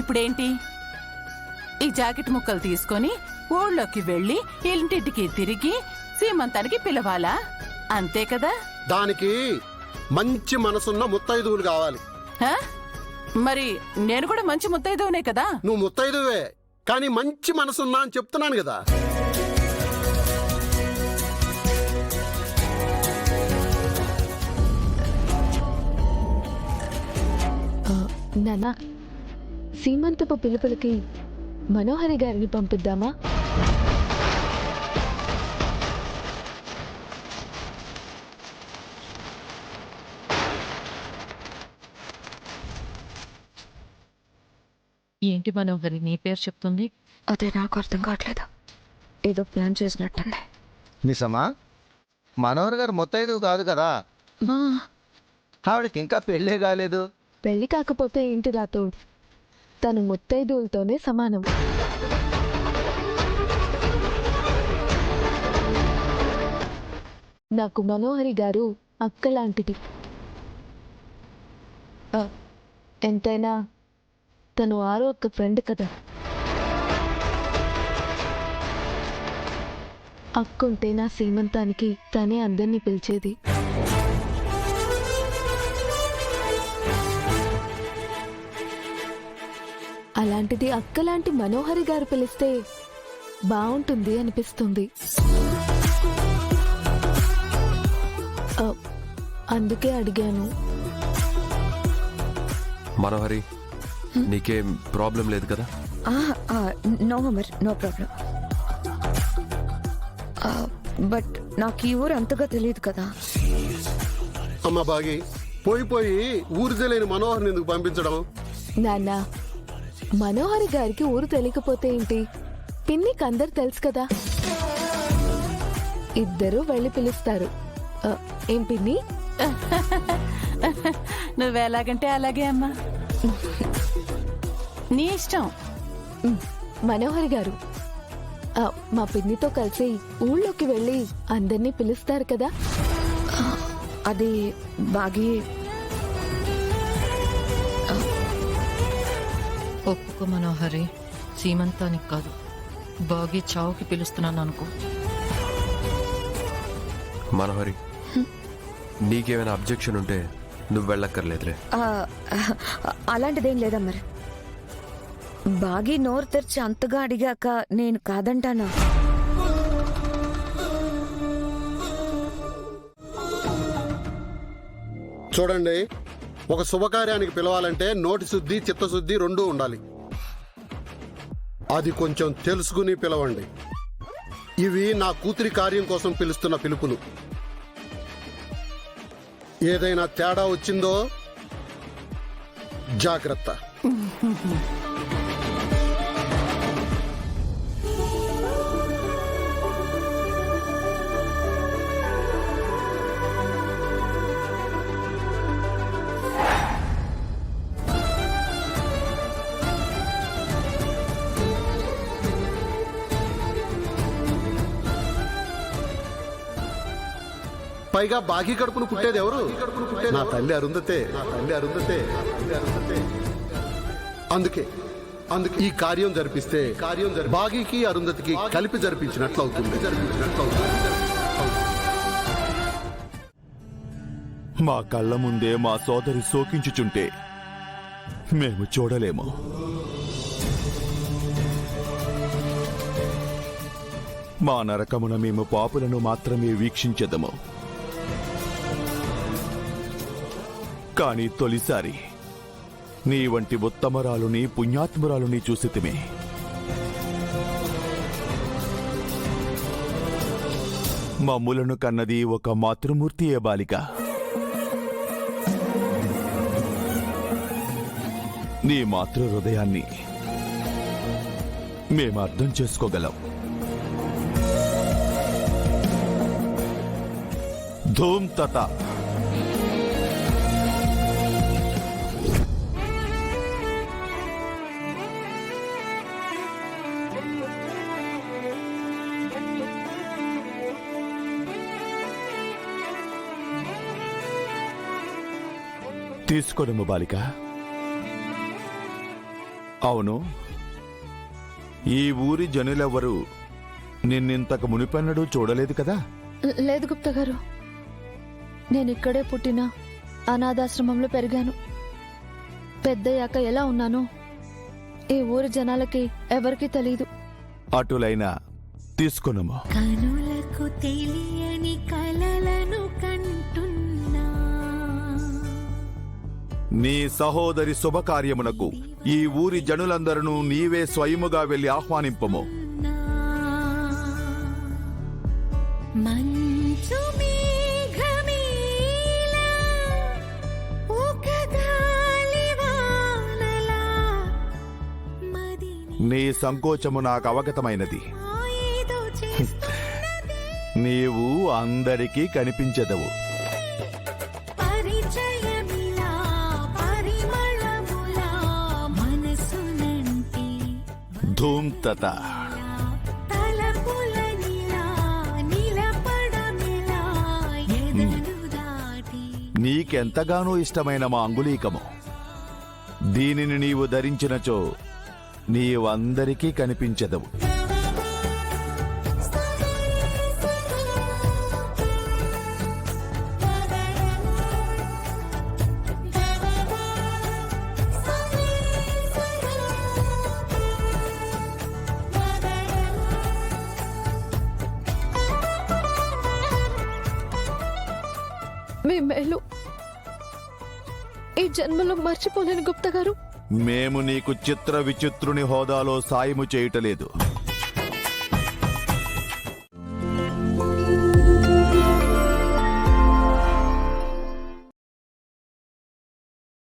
ఇప్పుడేంటి? ఈ జాకెట్ ముక్కలు తీసుకొని ఊళ్ళోకి వెళ్ళి ఇంటింటికి తిరిగి సీమంతానికి పిలవాలా? అంతే కదా? దానికి మంచి మనసున్న ముత్తైదువులు కావాలి. హ? మరి నేను కూడా మంచి ముత్తైదువునే కదా? నువ్వు ముత్తైదువే, కానీ మంచి మనసున్నా అని చెప్తున్నాను కదా. నానా, సీమంతపు పిలుపులకి మనోహరి గారిని పంపిద్దామా? ఏంటి మనోహరి నీ పేరు చెప్తుంది? అదే నాకు అర్థం కావట్లేదు. ఏదో ప్లాన్ చేసినట్టుంది. నిజమా? మనోహర్ గారు మొత్తైదు కాదు కదా? ఆవిడకి ఇంకా పెళ్ళే కాలేదు. పెళ్లి కాకపోతే ఏంటి రాతో, తను ముత్తైదువులతోనే సమానం. నాకు మనోహరి గారు అక్క లాంటిది. ఎంతైనా తను ఆరో ఒక్క ఫ్రెండ్ కదా. అక్కుంటే నా సీమంతానికి తనే అందరినీ పిలిచేది. అలాంటిది అక్కలాంటి మనోహరి గారు పిలిస్తే బాగుంటుంది అనిపిస్తుంది. అందుకే అడిగాను. మనోహరి, నీకేం ప్రాబ్లం లేదు కదా? No Amar, no problem. But నాకు ఈ ఊరు అంతగా తెలియదు కదా. అమ్మ బాగి, పోయి ఊరు తెలియని మనోహర్ని ఎందుకు పంపించడం? నాన్న, మనోహరి గారికి ఊరు తెలియకపోతే ఏంటి, పిన్నికి అందరు తెలుసు కదా. ఇద్దరు వెళ్ళి పిలుస్తారు. ఏం పిన్ని? నువ్వెలాగంటే అలాగే అమ్మా, నీ ఇష్టం. మనోహరి గారు మా పిన్నితో కలిసి ఊళ్ళోకి వెళ్ళి అందరినీ పిలుస్తారు కదా. అది బాగి ఒప్పుకో మనోహరి, సీమంతానికి కాదు బాగి చావుకి పిలుస్తున్నాను అనుకో. మనోహరి, నీకేమైనా అబ్జెక్షన్ ఉంటే నువ్వు వెళ్ళక్కర్లేదులే. అలాంటిదేం లేదా మరి. బాగి నోరు తెరిచి అంతగా అడిగాక నేను కాదంటానా? చూడండి, ఒక శుభకార్యానికి పిలవాలంటే నోటి శుద్ధి చిత్తశుద్ధి రెండూ ఉండాలి. అది కొంచెం తెలుసుకుని పిలవండి. ఇవి నా కూతురి కార్యం కోసం పిలుస్తున్న పిలుపులు. ఏదైనా తేడా వచ్చిందో జాగ్రత్త. పైగా బాగి కడుపును పుట్టేది ఎవరు? నా తల్లి అరుంధతే. అందుకే ఈ కార్యం జరిపిస్తే బాగికి అరుంధతికి కలిపి జరిపించినట్లు అవుతుంది. మా కళ్ళ ముందే మా సోదరి శోకించుచుంటే మేము చూడలేము. మా నరకమున మేము పాపులను మాత్రమే వీక్షించెదము. కానీ తొలిసారి నీ వంటి ఉత్తమరాలుని పుణ్యాత్మురాలుని చూసితిమే. మమ్ములను కన్నది ఒక మాతృమూర్తియే బాలిక. నీ మాతృ హృదయాన్ని మేము అర్థం చేసుకోగలం. ధూమ్ తత. తీసుకోడము బాలిక. అవును, ఈ ఊరి జనులెవ్వరూ నిన్నింతకు మునిపెన్నడూ చూడలేదు కదా. లేదు గుప్తా గారు, నేను ఇక్కడే పుట్టిన అనాథాశ్రమంలో పెరిగాను. పెద్దయ్యాక ఎలా ఉన్నానో ఈ ఊరి జనాలకి ఎవరికీ తెలీదు. అటులైనా తీసుకునము. కనులకు తెలియని కలలను కంటున్నా. నీ సహోదరి శుభకార్యమునకు ఈ ఊరి జనులందరూ నీవే స్వయముగా వెళ్లి ఆహ్వానింపము. మంచు మేఘమేలా, ఒక గాలివానలా, మదిని నీ సంకోచము నాకు అవగతమైనది. ఏదో చేస్తున్నది. నీవు అందరికీ కనిపించెదవు. పరిచయమిలా, పరిమళములా, మనసునంటి ధూమ్తత. తలపులనిలా, నిలపడమిలా, ఎదను దాటి. నీకెంతగానో ఇష్టమైన మా అంగుళీకము. దీనిని నీవు ధరించినచో నీవందరికీ కనిపించెదవు. మీ మేలు ఈ జన్మలో మర్చిపోలేను గుప్తా గారు. మేము నీకు చిత్ర విచిత్రుని హోదాలో సాయము చేయటలేదు.